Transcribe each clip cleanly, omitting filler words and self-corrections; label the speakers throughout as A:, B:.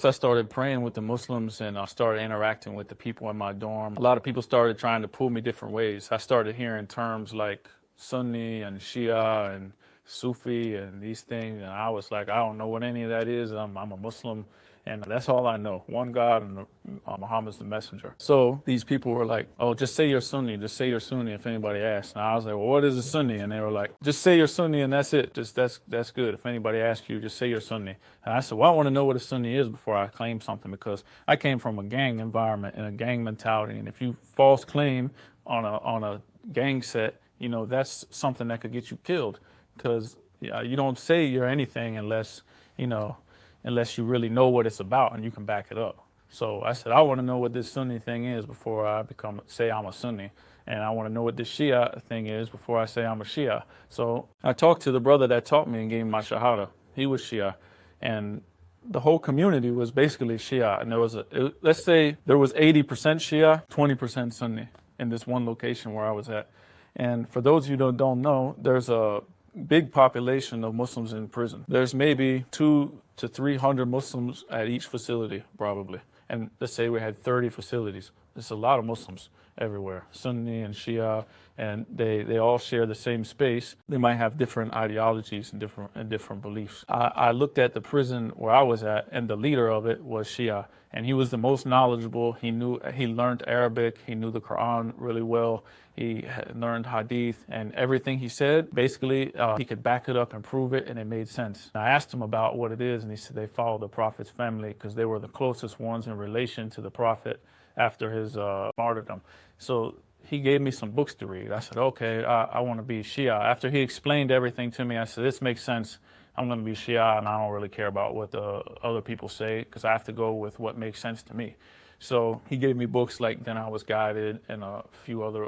A: Once I started praying with the Muslims and I started interacting with the people in my dorm, a lot of people started trying to pull me different ways. I started hearing terms like Sunni and Shia and Sufi and these things, and I was like, I don't know what any of that is. I'm a Muslim, and that's all I know. One God, and Muhammad's the messenger. So these people were like, oh, just say you're Sunni. Just say you're Sunni if anybody asks. And I was like, well, what is a Sunni? And they were like, just say you're Sunni and that's it. Just that's good. If anybody asks you, just say you're Sunni. And I said, well, I want to know what a Sunni is before I claim something, because I came from a gang environment and a gang mentality. And if you false claim on a gang set, you know, that's something that could get you killed, because you don't say you're anything unless you really know what it's about and you can back it up. So I said, I want to know what this Sunni thing is before I say I'm a Sunni. And I want to know what this Shia thing is before I say I'm a Shia. So I talked to the brother that taught me and gave me my Shahada. He was Shia. And the whole community was basically Shia. And let's say there was 80% Shia, 20% Sunni in this one location where I was at. And for those of you that don't know, there's a big population of Muslims in prison. There's maybe 200 to 300 Muslims at each facility, probably. And let's say we had 30 facilities. There's a lot of Muslims everywhere, Sunni and Shia, and they all share the same space. They might have different ideologies and different beliefs. I looked at the prison where I was at, and the leader of it was Shia, and he was the most knowledgeable. He learned Arabic, he knew the Quran really well, he had learned Hadith, and everything he said, basically, he could back it up and prove it, and it made sense. I asked him about what it is, and he said they follow the Prophet's family because they were the closest ones in relation to the Prophet after his martyrdom. So he gave me some books to read. I said, okay, I want to be Shia. After he explained everything to me, I said, this makes sense. I'm going to be Shia, and I don't really care about what the other people say, because I have to go with what makes sense to me. So he gave me books like Then I Was Guided and a few other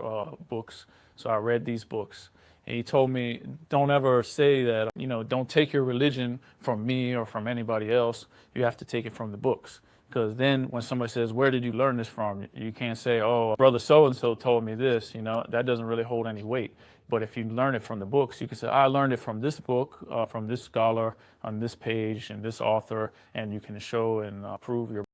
A: books. So I read these books. And he told me, don't ever say that, don't take your religion from me or from anybody else. You have to take it from the books. Because then when somebody says, where did you learn this from? You can't say, oh, brother so-and-so told me this, that doesn't really hold any weight. But if you learn it from the books, you can say, I learned it from this book, from this scholar, on this page, and this author, and you can show and prove your